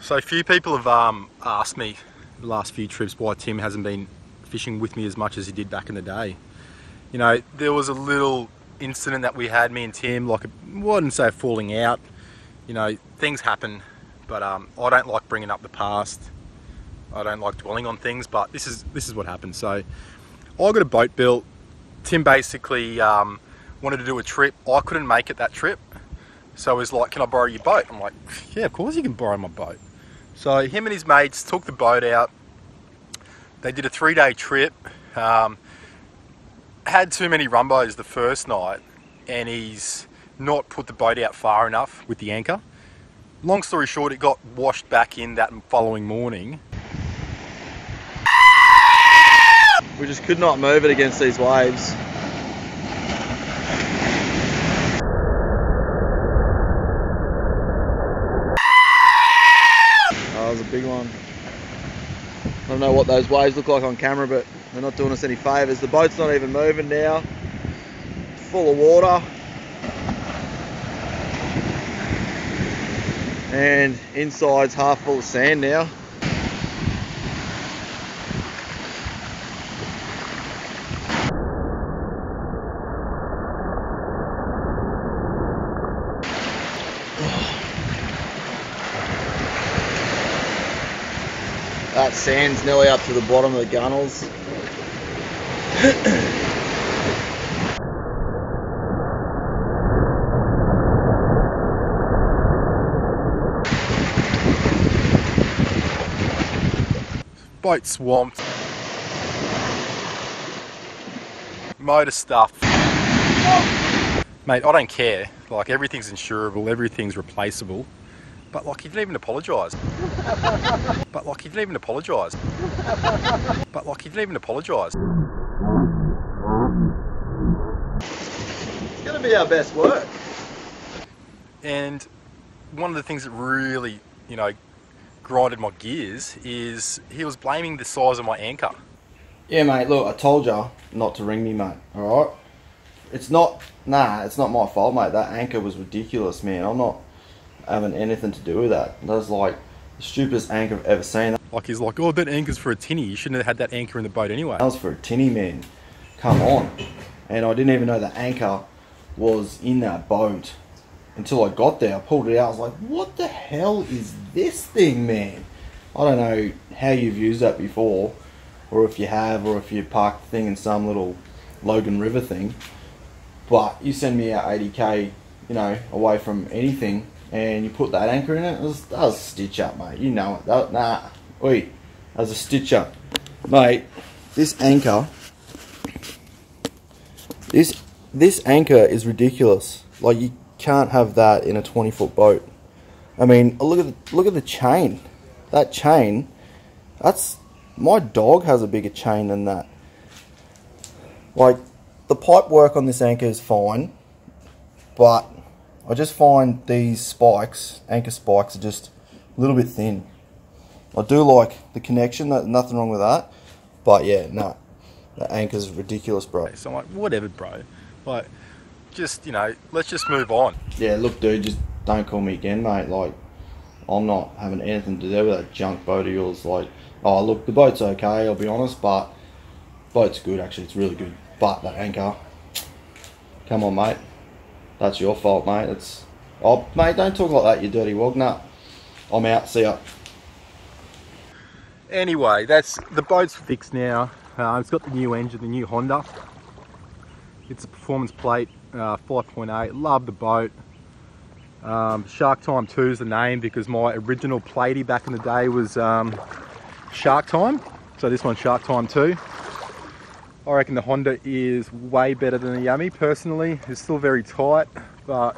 So a few people have asked me the last few trips why Tim hasn't been fishing with me as much as he did back in the day. You know, there was a little incident that we had, me and Tim, like, I wouldn't say falling out. You know, things happen, but I don't like bringing up the past. I don't like dwelling on things, but this is what happened. So I got a boat built. Tim basically wanted to do a trip. I couldn't make it that trip. So he was like, can I borrow your boat? I'm like, yeah, of course you can borrow my boat. So him and his mates took the boat out. They did a 3-day trip. Had too many rumbos the first night, and he's not put the boat out far enough with the anchor. Long story short, it got washed back in that following morning. We just could not move it against these waves. That was a big one. I don't know what those waves look like on camera, but they're not doing us any favours. The boat's not even moving now. Full of water. And inside's half full of sand now. That sand's nearly up to the bottom of the gunnels. Boat swamped. Motor stuff. Mate, I don't care. Like, everything's insurable, everything's replaceable. But like, he didn't even apologise. But like, he didn't even apologise. But like, he didn't even apologise. It's gonna be our best work. And one of the things that really, you know, grinded my gears is he was blaming the size of my anchor. Yeah, mate, look, I told you not to ring me, mate, alright? It's not my fault, mate. That anchor was ridiculous, man. I'm not having anything to do with that. That's like the stupidest anchor I've ever seen. Like, he's like, oh, that anchor's for a tinny. You shouldn't have had that anchor in the boat anyway. That was for a tinny, man. Come on. And I didn't even know the anchor was in that boat until I got there. I pulled it out. I was like, what the hell is this thing, man? I don't know how you've used that before, or if you have, or if you parked the thing in some little Logan River thing. But you send me out 80k, you know, away from anything, and you put that anchor in it, that was a stitch up, mate. You know it. That was a stitch up. Mate, this anchor, this anchor is ridiculous. Like, you can't have that in a 20-foot boat. I mean, look at the chain. That chain, my dog has a bigger chain than that. Like, the pipe work on this anchor is fine, but I just find these spikes, anchor spikes, are just a little bit thin. I do like the connection, nothing wrong with that, but yeah, no, the anchor's ridiculous, bro. So I'm like, whatever, bro. Like, just, you know, let's just move on. Yeah, look, dude, just don't call me again, mate. Like, I'm not having anything to do with that junk boat of yours. Like, oh, look, the boat's okay, I'll be honest, but boat's good, actually, it's really good. But that anchor, come on, mate. That's your fault, mate. Oh, mate, don't talk like that, you dirty wog. Nah, I'm out. See ya. Anyway, the boat's fixed now. It's got the new engine, the new Honda. It's a performance plate, 5.8. Love the boat. Shark Time 2 is the name because my original platey back in the day was Shark Time. So this one's Shark Time 2. I reckon the Honda is way better than the Yummy, personally. It's still very tight, but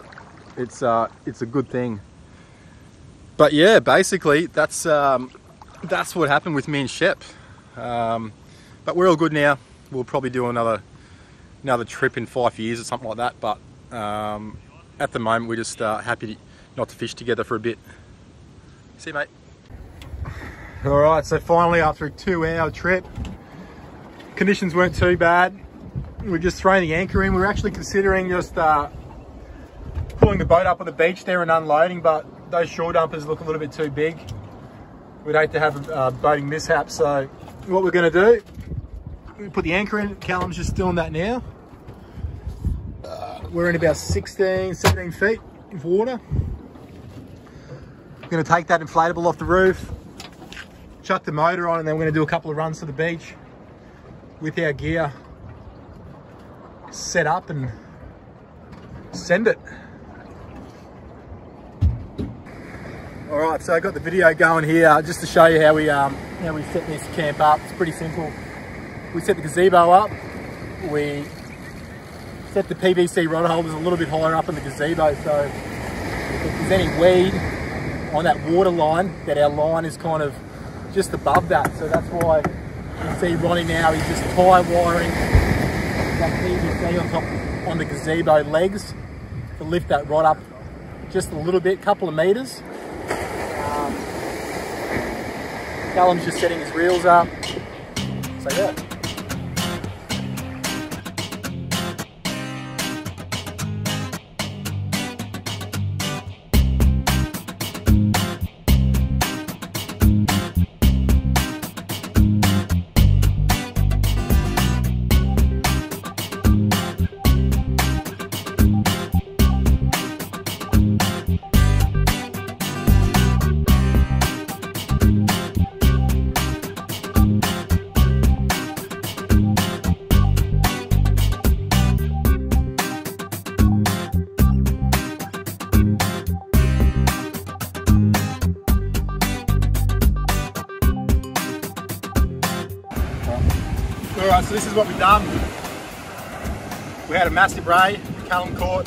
it's a good thing. But yeah, basically that's what happened with me and Shep. But we're all good now. We'll probably do another trip in 5 years or something like that. But at the moment, we're just happy not to fish together for a bit. See you, mate. All right, so finally after a 2-hour trip, conditions weren't too bad. We're just throwing the anchor in. We're actually considering just pulling the boat up on the beach there and unloading, but those shore dumpers look a little bit too big. we'd hate to have a boating mishap. So what we're going to do, we put the anchor in. Callum's just doing that now. We're in about 16, 17 feet of water. We're going to take that inflatable off the roof, chuck the motor on, and then we're going to do a couple of runs to the beach with our gear set up and send it. All right, so I got the video going here just to show you how we set this camp up. It's pretty simple. We set the gazebo up. We set the PVC rod holders a little bit higher up in the gazebo, so if there's any weed on that water line, that our line is kind of just above that. So that's why you see Ronnie now, he's just tie wiring that PVC on the gazebo legs to lift that rod up just a little bit, couple of meters. Callum's just setting his reels up. So yeah. Alright, so this is what we've done. We had a massive ray, Callum caught,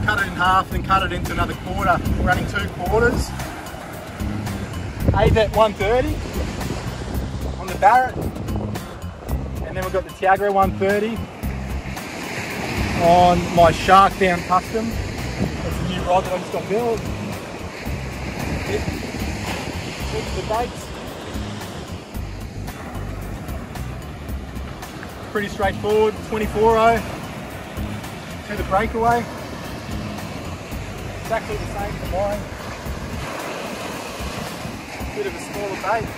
cut it in half, then cut it into another quarter. We're running 2 quarters. 8 at 130 on the Barrett. And then we've got the Tiagra 130 on my Shark Down Custom. That's a new rod that I just got built. The brakes. Pretty straightforward, 24-0 to the breakaway. Exactly the same for mine. Bit of a smaller bait.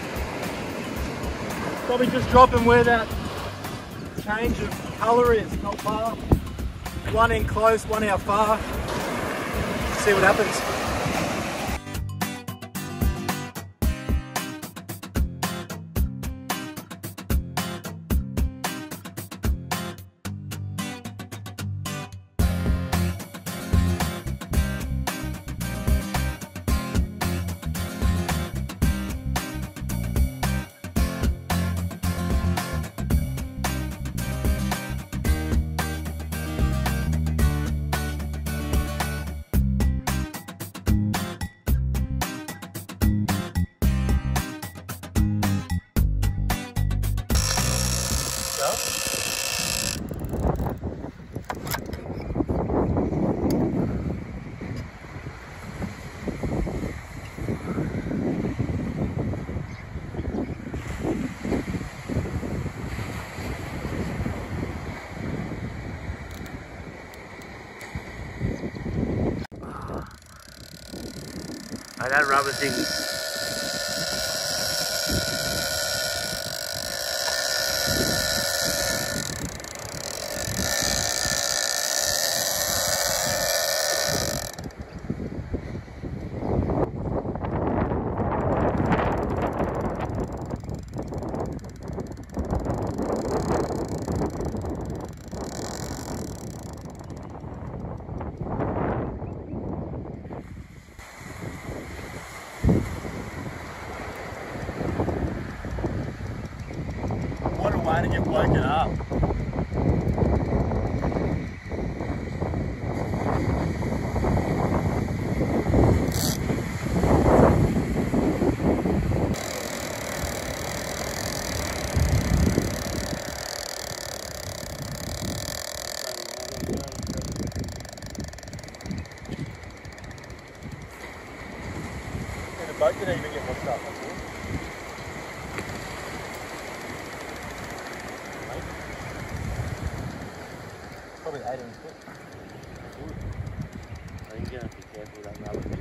Probably just drop them where that change of colour is, not far. One in close, one out far. See what happens. Oh, that rubber thing. What a way to get woken up. And the boat didn't even get washed up, that's all. Probably 18 foot. I think you're going to be careful with that rubber thing.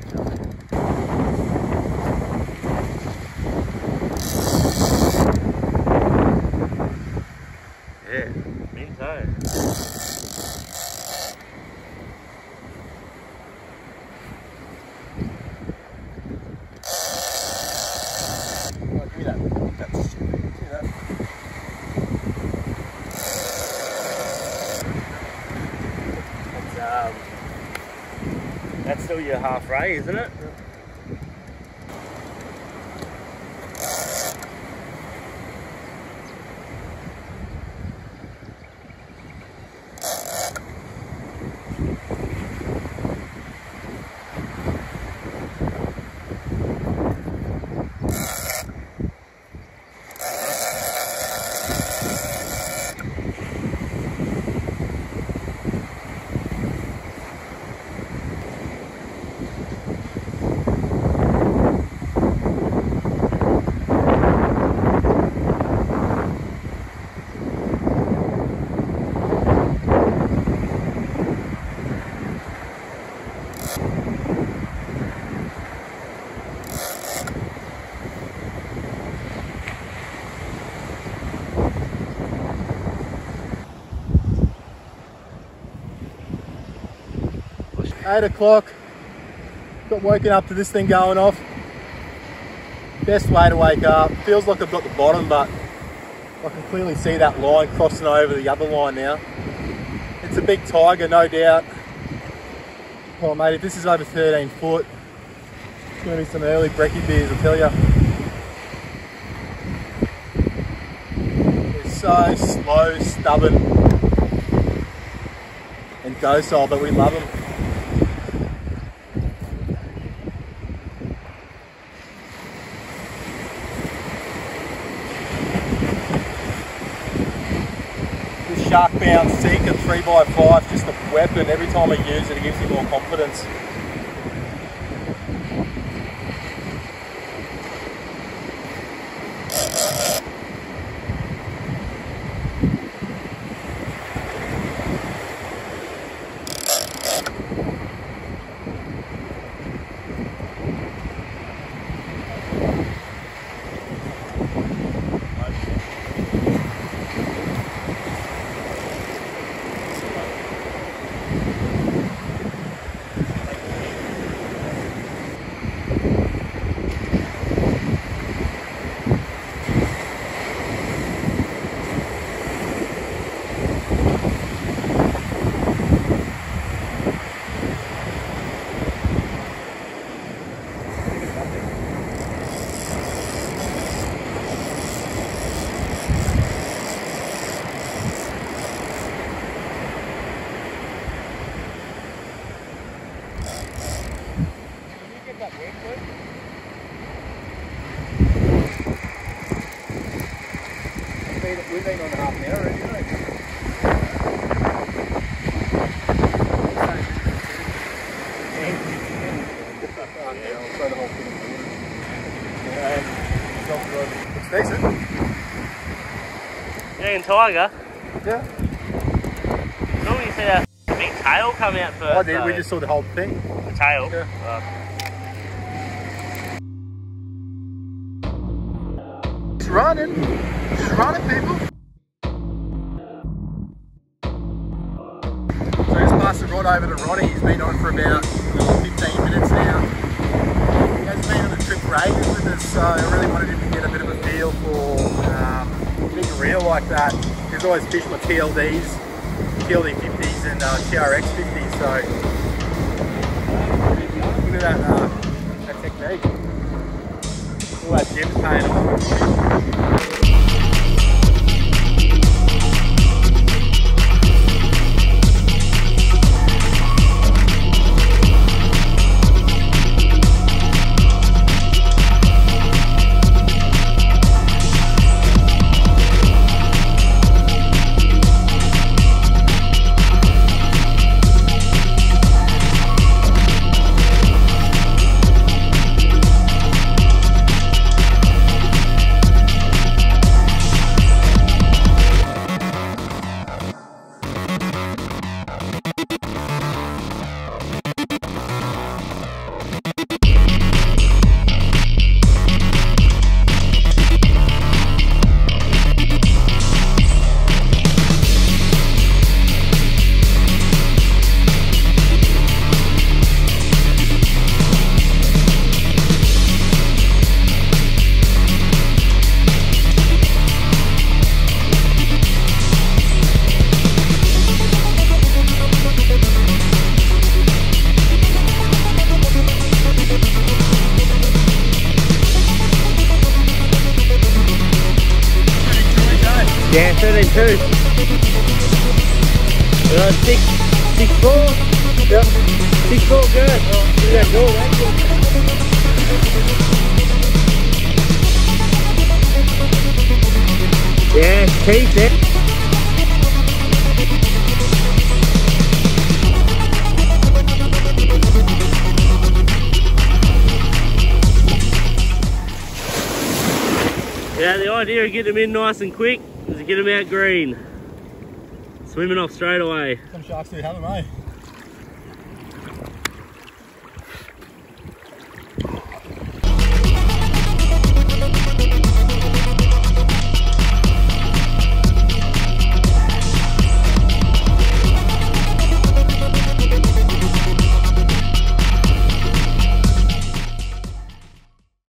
That's still your half ray, isn't it? Eight o'clock, got woken up to this thing going off. Best way to wake up. Feels like I've got the bottom, but I can clearly see that line crossing over the other line now. It's a big tiger, no doubt. Oh mate, if this is over 13 foot, it's going to be some early brekkie beers, I tell you. They're so slow, stubborn and docile, but we love them. Shark bound Seeker 3x5, just a weapon. Every time I use it, it gives me more confidence. We've been on half an hour already, haven't we? It's decent. And tiger. Yeah. Normally you see a big tail come out first. I did, we just saw the whole thing. The tail? Yeah. He's running. He's running, people. So I just passed the rod over to Roddy. He's been on for about 15 minutes now. He has been on a trip for ages with us, so I really wanted him to get a bit of a feel for big reel like that. He's always fished my TLDs, TLD 50s and TRX 50s, so look at that technique. All that gym's paying off. 13.2. 6.4. Yep. 6.4, good. Look at that door, yeah, teeth there. Yeah, the idea of getting them in nice and quick is to get them out green. Swimming off straight away. Some sharks do have them, eh?